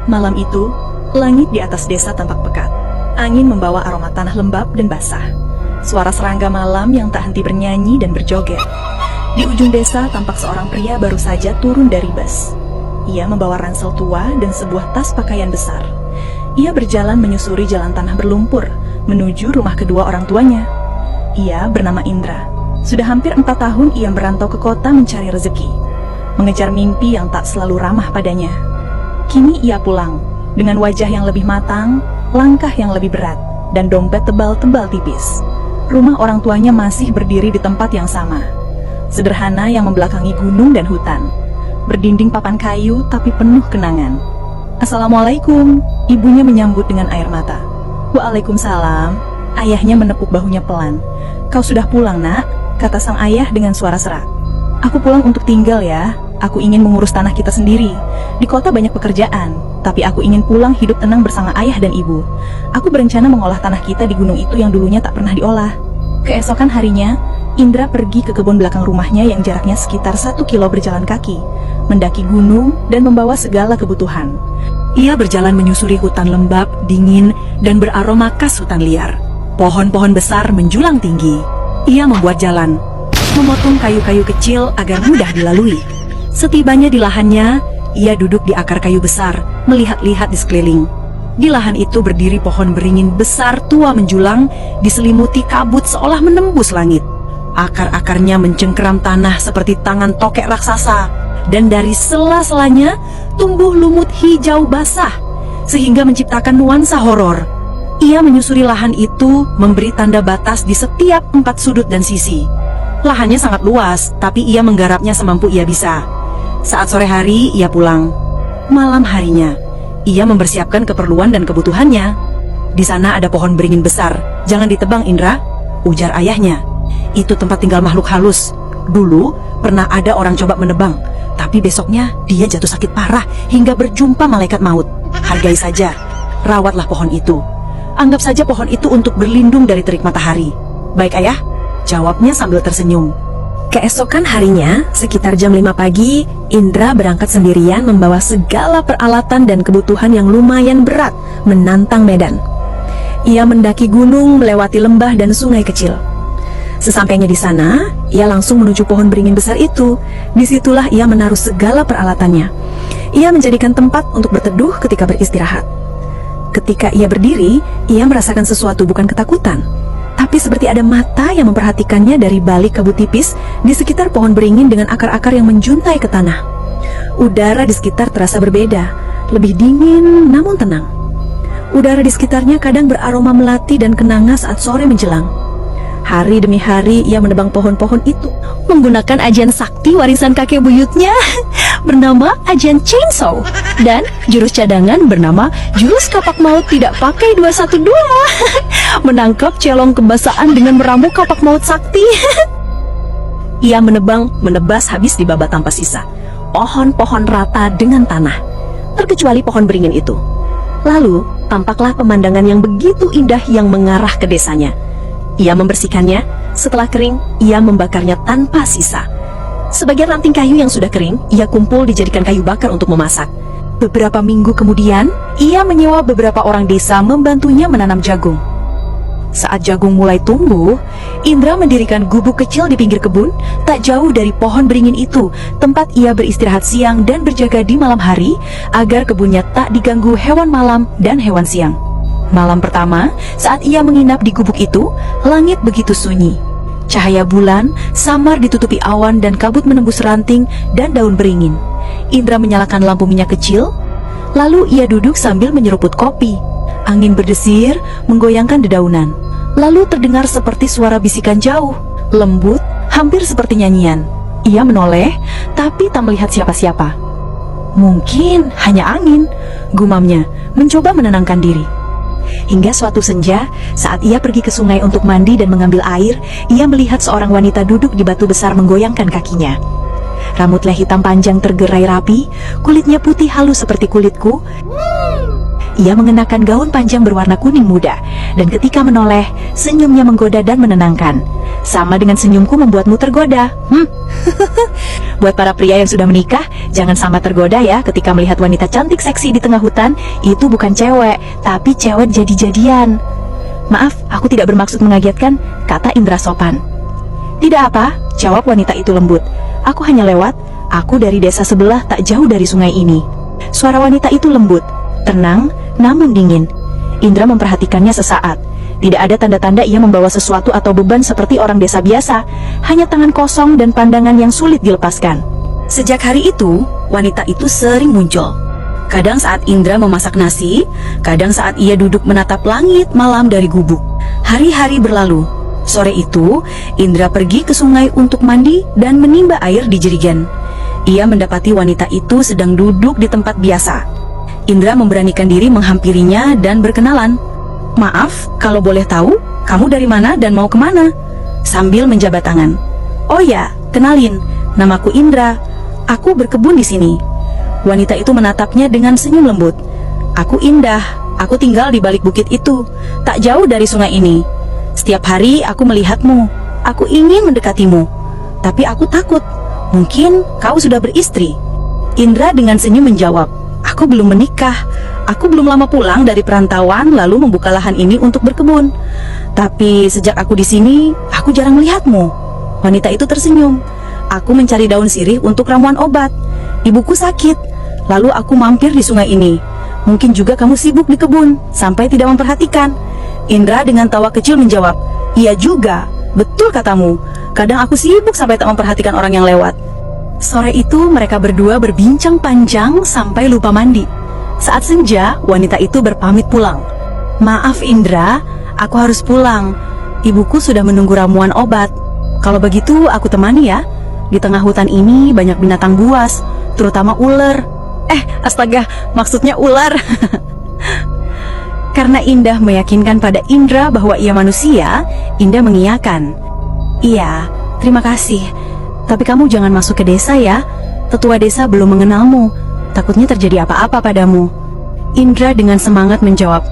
Malam itu, langit di atas desa tampak pekat. Angin membawa aroma tanah lembab dan basah. Suara serangga malam yang tak henti bernyanyi dan berjoget. Di ujung desa tampak seorang pria baru saja turun dari bus. Ia membawa ransel tua dan sebuah tas pakaian besar. Ia berjalan menyusuri jalan tanah berlumpur menuju rumah kedua orang tuanya. Ia bernama Indra. Sudah hampir 4 tahun ia merantau ke kota mencari rezeki, mengejar mimpi yang tak selalu ramah padanya. Kini ia pulang dengan wajah yang lebih matang, langkah yang lebih berat, dan dompet tebal-tebal tipis. Rumah orang tuanya masih berdiri di tempat yang sama, sederhana yang membelakangi gunung dan hutan, berdinding papan kayu tapi penuh kenangan. "Assalamualaikum," ibunya menyambut dengan air mata. "Waalaikumsalam," ayahnya menepuk bahunya pelan. "Kau sudah pulang, nak?" kata sang ayah dengan suara serak. "Aku pulang untuk tinggal ya. Aku ingin mengurus tanah kita sendiri. Di kota banyak pekerjaan, tapi aku ingin pulang hidup tenang bersama ayah dan ibu. Aku berencana mengolah tanah kita di gunung itu yang dulunya tak pernah diolah." Keesokan harinya, Indra pergi ke kebun belakang rumahnya yang jaraknya sekitar 1 kilo berjalan kaki, mendaki gunung dan membawa segala kebutuhan. Ia berjalan menyusuri hutan lembab, dingin, dan beraroma khas hutan liar. Pohon-pohon besar menjulang tinggi. Ia membuat jalan, memotong kayu-kayu kecil agar mudah dilalui. Setibanya di lahannya, ia duduk di akar kayu besar, melihat-lihat di sekeliling. Di lahan itu berdiri pohon beringin besar tua menjulang, diselimuti kabut seolah menembus langit. Akar-akarnya mencengkeram tanah seperti tangan tokek raksasa, dan dari sela-selanya tumbuh lumut hijau basah, sehingga menciptakan nuansa horor. Ia menyusuri lahan itu, memberi tanda batas di setiap 4 sudut dan sisi. Lahannya sangat luas, tapi ia menggarapnya semampu ia bisa. Saat sore hari, ia pulang. Malam harinya, ia mempersiapkan keperluan dan kebutuhannya. "Di sana ada pohon beringin besar. Jangan ditebang, Indra," ujar ayahnya. "Itu tempat tinggal makhluk halus. Dulu pernah ada orang coba menebang, tapi besoknya dia jatuh sakit parah hingga berjumpa malaikat maut. Hargai saja, rawatlah pohon itu. Anggap saja pohon itu untuk berlindung dari terik matahari." "Baik, ayah," jawabnya sambil tersenyum. Keesokan harinya, sekitar jam 5 pagi, Indra berangkat sendirian membawa segala peralatan dan kebutuhan yang lumayan berat menantang medan. Ia mendaki gunung, melewati lembah dan sungai kecil. Sesampainya di sana, ia langsung menuju pohon beringin besar itu. Disitulah ia menaruh segala peralatannya. Ia menjadikan tempat untuk berteduh ketika beristirahat. Ketika ia berdiri, ia merasakan sesuatu, bukan ketakutan, tapi seperti ada mata yang memperhatikannya dari balik kabut tipis di sekitar pohon beringin dengan akar-akar yang menjuntai ke tanah. Udara di sekitar terasa berbeda, lebih dingin namun tenang. Udara di sekitarnya kadang beraroma melati dan kenanga saat sore menjelang. Hari demi hari ia menebang pohon-pohon itu menggunakan ajian sakti warisan kakek buyutnya bernama ajian chainsaw, dan jurus cadangan bernama jurus kapak maut tidak pakai 212 menangkap celong kebasaan dengan meramu kapak maut sakti. Ia menebas habis di babat tanpa sisa. Pohon-pohon rata dengan tanah, terkecuali pohon beringin itu. Lalu tampaklah pemandangan yang begitu indah yang mengarah ke desanya. Ia membersihkannya. Setelah kering, ia membakarnya tanpa sisa. Sebagian ranting kayu yang sudah kering, ia kumpul dijadikan kayu bakar untuk memasak. Beberapa minggu kemudian, ia menyewa beberapa orang desa membantunya menanam jagung. Saat jagung mulai tumbuh, Indra mendirikan gubuk kecil di pinggir kebun, tak jauh dari pohon beringin itu, tempat ia beristirahat siang dan berjaga di malam hari, agar kebunnya tak diganggu hewan malam dan hewan siang. Malam pertama, saat ia menginap di gubuk itu, langit begitu sunyi. Cahaya bulan samar ditutupi awan dan kabut menembus ranting dan daun beringin. Indra menyalakan lampu minyak kecil, lalu ia duduk sambil menyeruput kopi. Angin berdesir, menggoyangkan dedaunan. Lalu terdengar seperti suara bisikan jauh, lembut, hampir seperti nyanyian. Ia menoleh, tapi tak melihat siapa-siapa. "Mungkin hanya angin," gumamnya, mencoba menenangkan diri. Hingga suatu senja, saat ia pergi ke sungai untuk mandi dan mengambil air, ia melihat seorang wanita duduk di batu besar menggoyangkan kakinya. Rambutnya hitam panjang tergerai rapi, kulitnya putih halus seperti kulitku. Ia mengenakan gaun panjang berwarna kuning muda, dan ketika menoleh, senyumnya menggoda dan menenangkan. sama dengan senyumku membuatmu tergoda. Buat para pria yang sudah menikah, jangan sama tergoda ya ketika melihat wanita cantik seksi di tengah hutan. Itu bukan cewek, tapi cewek jadi-jadian. Maaf, aku tidak bermaksud mengagetkan, kata Indra sopan. Tidak apa, jawab wanita itu lembut. Aku hanya lewat, aku dari desa sebelah tak jauh dari sungai ini. Suara wanita itu lembut, tenang, namun dingin. Indra memperhatikannya sesaat. Tidak ada tanda-tanda ia membawa sesuatu atau beban seperti orang desa biasa, hanya tangan kosong dan pandangan yang sulit dilepaskan. Sejak hari itu, wanita itu sering muncul. Kadang saat Indra memasak nasi, kadang saat ia duduk menatap langit malam dari gubuk. Hari-hari berlalu. Sore itu, Indra pergi ke sungai untuk mandi dan menimba air di jerigen. Ia mendapati wanita itu sedang duduk di tempat biasa. Indra memberanikan diri menghampirinya dan berkenalan. Maaf, kalau boleh tahu, kamu dari mana dan mau kemana? Sambil menjabat tangan. Oh ya, kenalin, namaku Indra. Aku berkebun di sini. Wanita itu menatapnya dengan senyum lembut. Aku Indah, aku tinggal di balik bukit itu, tak jauh dari sungai ini. Setiap hari aku melihatmu, aku ingin mendekatimu. Tapi aku takut, mungkin kau sudah beristri. Indra dengan senyum menjawab, aku belum menikah. Aku belum lama pulang dari perantauan lalu membuka lahan ini untuk berkebun. Tapi sejak aku di sini, aku jarang melihatmu. Wanita itu tersenyum. Aku mencari daun sirih untuk ramuan obat. Ibuku sakit, lalu aku mampir di sungai ini. Mungkin juga kamu sibuk di kebun sampai tidak memperhatikan. Indra dengan tawa kecil menjawab, iya juga, betul katamu. Kadang aku sibuk sampai tak memperhatikan orang yang lewat. Sore itu mereka berdua berbincang panjang sampai lupa mandi. Saat senja, wanita itu berpamit pulang. Maaf Indra, aku harus pulang. Ibuku sudah menunggu ramuan obat. Kalau begitu aku temani ya. Di tengah hutan ini banyak binatang buas, terutama ular. Astaga, maksudnya ular. Karena Indah meyakinkan pada Indra bahwa ia manusia, Indah mengiyakan. Iya, terima kasih. Tapi kamu jangan masuk ke desa ya. Tetua desa belum mengenalmu. Takutnya terjadi apa-apa padamu. Indra dengan semangat menjawab,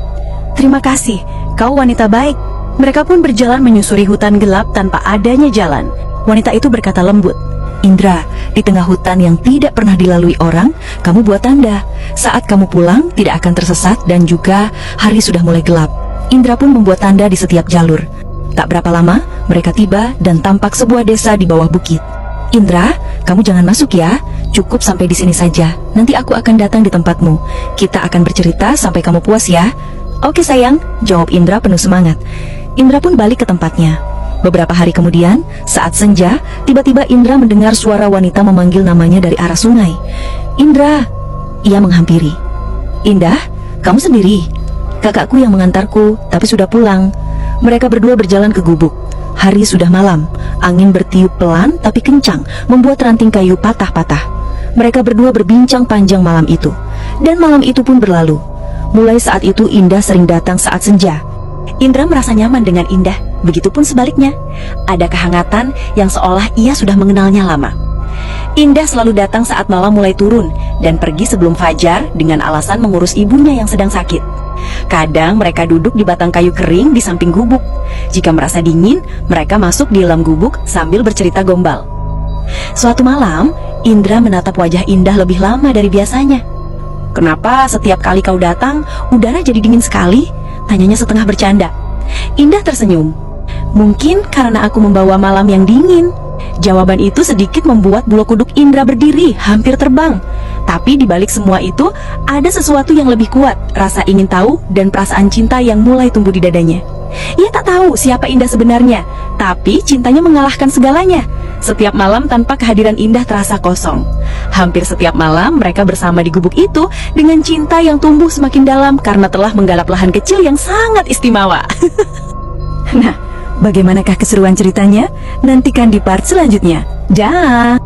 terima kasih, kau wanita baik. Mereka pun berjalan menyusuri hutan gelap tanpa adanya jalan. Wanita itu berkata lembut, Indra, di tengah hutan yang tidak pernah dilalui orang, kamu buat tanda. Saat kamu pulang, tidak akan tersesat dan juga hari sudah mulai gelap. Indra pun membuat tanda di setiap jalur. Tak berapa lama, mereka tiba dan tampak sebuah desa di bawah bukit. Indra, kamu jangan masuk ya. Cukup sampai di sini saja. Nanti aku akan datang di tempatmu. Kita akan bercerita sampai kamu puas ya. Oke sayang, jawab Indra penuh semangat. Indra pun balik ke tempatnya. Beberapa hari kemudian, saat senja, tiba-tiba Indra mendengar suara wanita memanggil namanya dari arah sungai. Indra, ia menghampiri. Indah, kamu sendiri? Kakakku yang mengantarku, tapi sudah pulang. Mereka berdua berjalan ke gubuk. Hari sudah malam, angin bertiup pelan tapi kencang, membuat ranting kayu patah-patah. Mereka berdua berbincang panjang malam itu. Dan malam itu pun berlalu. Mulai saat itu Indah sering datang saat senja. Indra merasa nyaman dengan Indah, begitupun sebaliknya. Ada kehangatan yang seolah ia sudah mengenalnya lama. Indah selalu datang saat malam mulai turun dan pergi sebelum fajar dengan alasan mengurus ibunya yang sedang sakit. Kadang mereka duduk di batang kayu kering di samping gubuk. Jika merasa dingin, mereka masuk di dalam gubuk sambil bercerita gombal. Suatu malam, Indra menatap wajah Indah lebih lama dari biasanya. Kenapa setiap kali kau datang, udara jadi dingin sekali? Tanyanya setengah bercanda. Indah tersenyum. Mungkin karena aku membawa malam yang dingin. Jawaban itu sedikit membuat bulu kuduk Indra berdiri, hampir terbang. Tapi di balik semua itu, ada sesuatu yang lebih kuat, rasa ingin tahu dan perasaan cinta yang mulai tumbuh di dadanya. Ia tak tahu siapa Indah sebenarnya, tapi cintanya mengalahkan segalanya. Setiap malam tanpa kehadiran Indah terasa kosong. Hampir setiap malam mereka bersama di gubuk itu dengan cinta yang tumbuh semakin dalam karena telah menggalap lahan kecil yang sangat istimewa. Nah, bagaimanakah keseruan ceritanya? Nantikan di part selanjutnya. Dah.